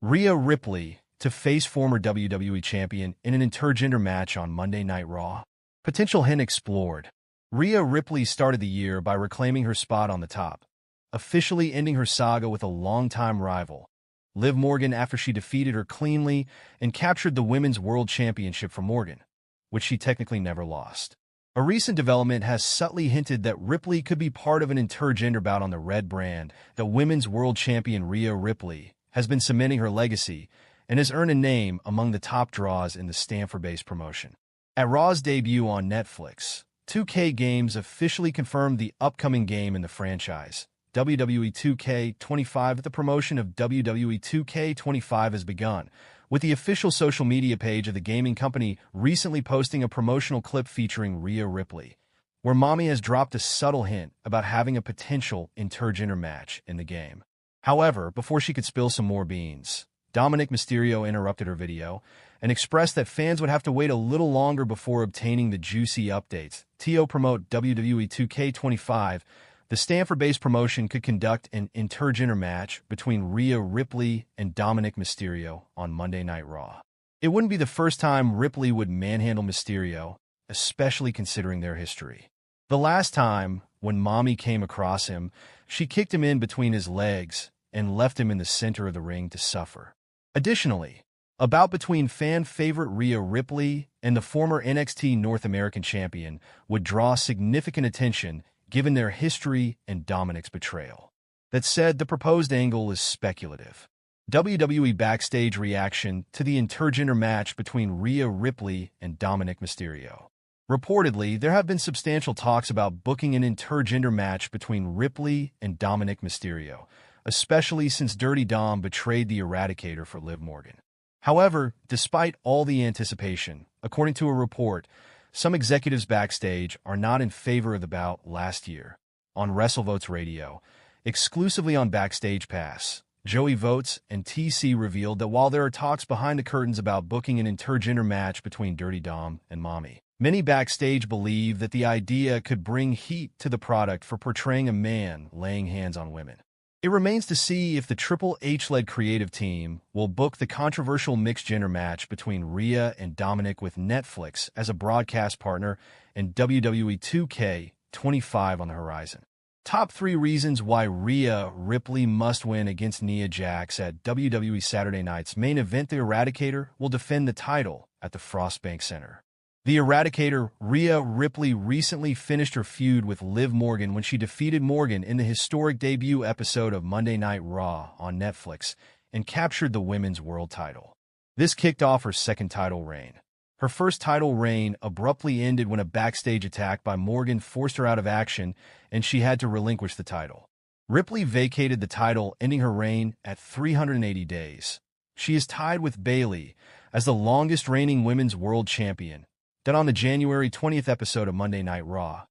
Rhea Ripley to face former WWE Champion in an intergender match on Monday Night Raw. Potential hint explored. Rhea Ripley started the year by reclaiming her spot on the top, officially ending her saga with a longtime rival, Liv Morgan, after she defeated her cleanly and captured the Women's World Championship from Morgan, which she technically never lost. A recent development has subtly hinted that Ripley could be part of an intergender bout on the Red brand. The Women's World Champion Rhea Ripley has been cementing her legacy and has earned a name among the top draws in the Stanford-based promotion. At Raw's debut on Netflix, 2K Games officially confirmed the upcoming game in the franchise, WWE 2K25. The promotion of WWE 2K25 has begun, with the official social media page of the gaming company recently posting a promotional clip featuring Rhea Ripley, where Mami has dropped a subtle hint about having a potential intergender match in the game. However, before she could spill some more beans, Dominik Mysterio interrupted her video and expressed that fans would have to wait a little longer before obtaining the juicy updates. To promote WWE 2K25, the Stanford-based promotion could conduct an intergender match between Rhea Ripley and Dominik Mysterio on Monday Night Raw. It wouldn't be the first time Ripley would manhandle Mysterio, especially considering their history. The last time, when Mami came across him, she kicked him in between his legs and left him in the center of the ring to suffer. Additionally, a bout between fan-favorite Rhea Ripley and the former NXT North American Champion would draw significant attention given their history and Dominik's betrayal. That said, the proposed angle is speculative. WWE Backstage reaction to the intergender match between Rhea Ripley and Dominik Mysterio. Reportedly, there have been substantial talks about booking an intergender match between Ripley and Dominik Mysterio, especially since Dirty Dom betrayed the Eradicator for Liv Morgan. However, despite all the anticipation, according to a report, some executives backstage are not in favor of the bout last year. On WrestleVotes Radio, exclusively on Backstage Pass, Joey Votes and TC revealed that while there are talks behind the curtains about booking an intergender match between Dirty Dom and Mami, many backstage believe that the idea could bring heat to the product for portraying a man laying hands on women. It remains to see if the Triple H-led creative team will book the controversial mixed-gender match between Rhea and Dominik with Netflix as a broadcast partner and WWE 2K25 on the horizon. Top 3 reasons why Rhea Ripley must win against Nia Jax at WWE Saturday Night's main event. The Eradicator will defend the title at the Frostbank Center. The Eradicator, Rhea Ripley, recently finished her feud with Liv Morgan when she defeated Morgan in the historic debut episode of Monday Night Raw on Netflix and captured the Women's World title. This kicked off her second title reign. Her first title reign abruptly ended when a backstage attack by Morgan forced her out of action and she had to relinquish the title. Ripley vacated the title, ending her reign at 380 days. She is tied with Bayley as the longest reigning Women's World Champion. That on the January 20th episode of Monday Night Raw,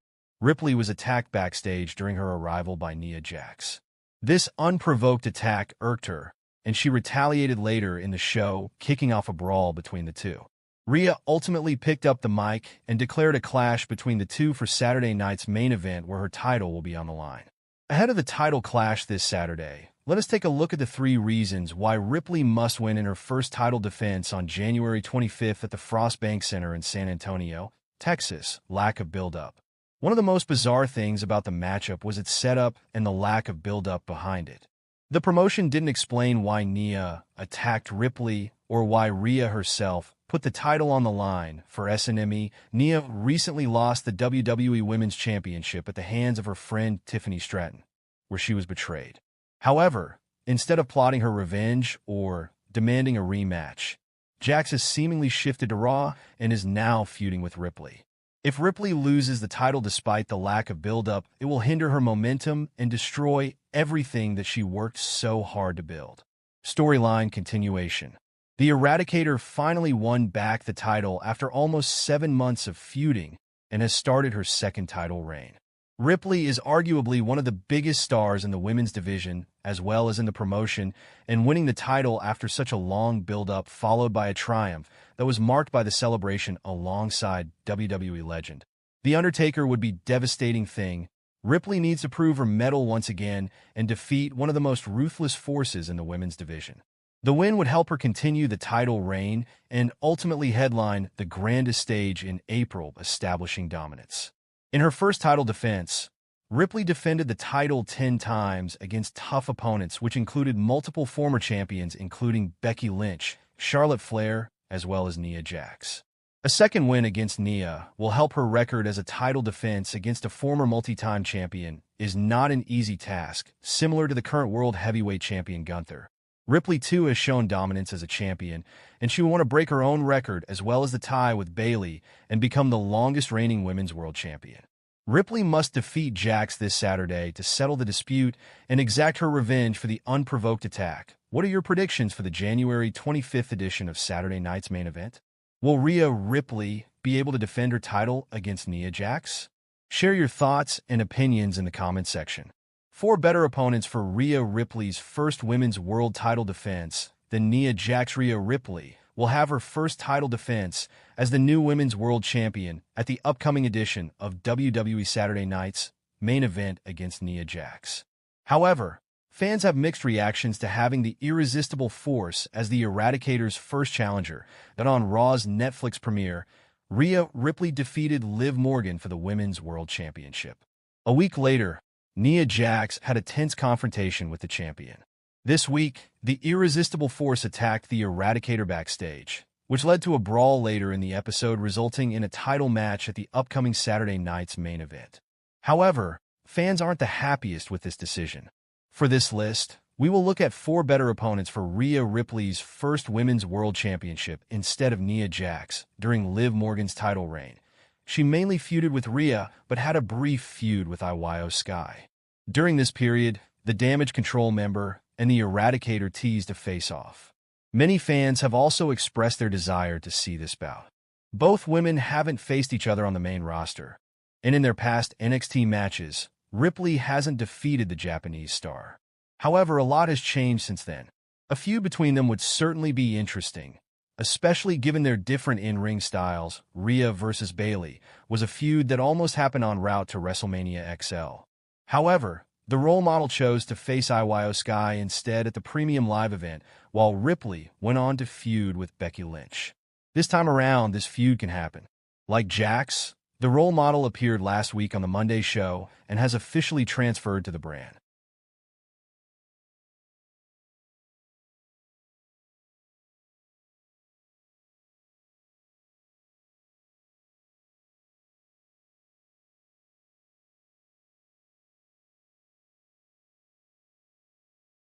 Ripley was attacked backstage during her arrival by Nia Jax. This unprovoked attack irked her, and she retaliated later in the show, kicking off a brawl between the two. Rhea ultimately picked up the mic and declared a clash between the two for Saturday night's main event, where her title will be on the line. Ahead of the title clash this Saturday, let us take a look at the 3 reasons why Ripley must win in her first title defense on January 25th at the Frostbank Center in San Antonio, Texas. Lack of buildup. One of the most bizarre things about the matchup was its setup and the lack of buildup behind it. The promotion didn't explain why Nia attacked Ripley or why Rhea herself put the title on the line for SNME. Nia recently lost the WWE Women's Championship at the hands of her friend Tiffany Stratton, where she was betrayed. However, instead of plotting her revenge or demanding a rematch, Jax has seemingly shifted to Raw and is now feuding with Ripley. If Ripley loses the title despite the lack of build-up, it will hinder her momentum and destroy everything that she worked so hard to build. Storyline continuation. The Eradicator finally won back the title after almost 7 months of feuding and has started her second title reign. Ripley is arguably one of the biggest stars in the women's division, as well as in the promotion, and winning the title after such a long build-up followed by a triumph that was marked by the celebration alongside WWE legend. The Undertaker would be a devastating thing. Ripley needs to prove her mettle once again and defeat one of the most ruthless forces in the women's division. The win would help her continue the title reign and ultimately headline the grandest stage in April, establishing dominance. In her first title defense, Ripley defended the title 10 times against tough opponents, which included multiple former champions including Becky Lynch, Charlotte Flair, as well as Nia Jax. A second win against Nia will help her record as a title defense against a former multi-time champion is not an easy task, similar to the current World Heavyweight Champion Gunther. Ripley, too, has shown dominance as a champion, and she will want to break her own record as well as the tie with Bayley and become the longest reigning women's world champion. Ripley must defeat Jax this Saturday to settle the dispute and exact her revenge for the unprovoked attack. What are your predictions for the January 25th edition of Saturday night's main event? Will Rhea Ripley be able to defend her title against Nia Jax? Share your thoughts and opinions in the comments section. 4 better opponents for Rhea Ripley's first women's world title defense than Nia Jax. Rhea Ripley will have her first title defense as the new women's world champion at the upcoming edition of WWE Saturday Night's main event against Nia Jax. However, fans have mixed reactions to having the irresistible force as the Eradicator's first challenger, that on Raw's Netflix premiere, Rhea Ripley defeated Liv Morgan for the Women's World Championship. A week later, Nia Jax had a tense confrontation with the champion. This week, the irresistible force attacked the Eradicator backstage, which led to a brawl later in the episode, resulting in a title match at the upcoming Saturday night's main event. However, fans aren't the happiest with this decision. For this list, we will look at 4 better opponents for Rhea Ripley's first Women's World Championship instead of Nia Jax during Liv Morgan's title reign. She mainly feuded with Rhea, but had a brief feud with Io Sky. During this period, the Damage Control member and the Eradicator teased a face-off. Many fans have also expressed their desire to see this bout. Both women haven't faced each other on the main roster, and in their past NXT matches, Ripley hasn't defeated the Japanese star. However, a lot has changed since then. A feud between them would certainly be interesting, especially given their different in-ring styles. Rhea versus Bayley was a feud that almost happened en route to WrestleMania XL. However, the role model chose to face Io Sky instead at the Premium Live event, while Ripley went on to feud with Becky Lynch. This time around, this feud can happen. Like Jax, the role model appeared last week on the Monday show and has officially transferred to the brand.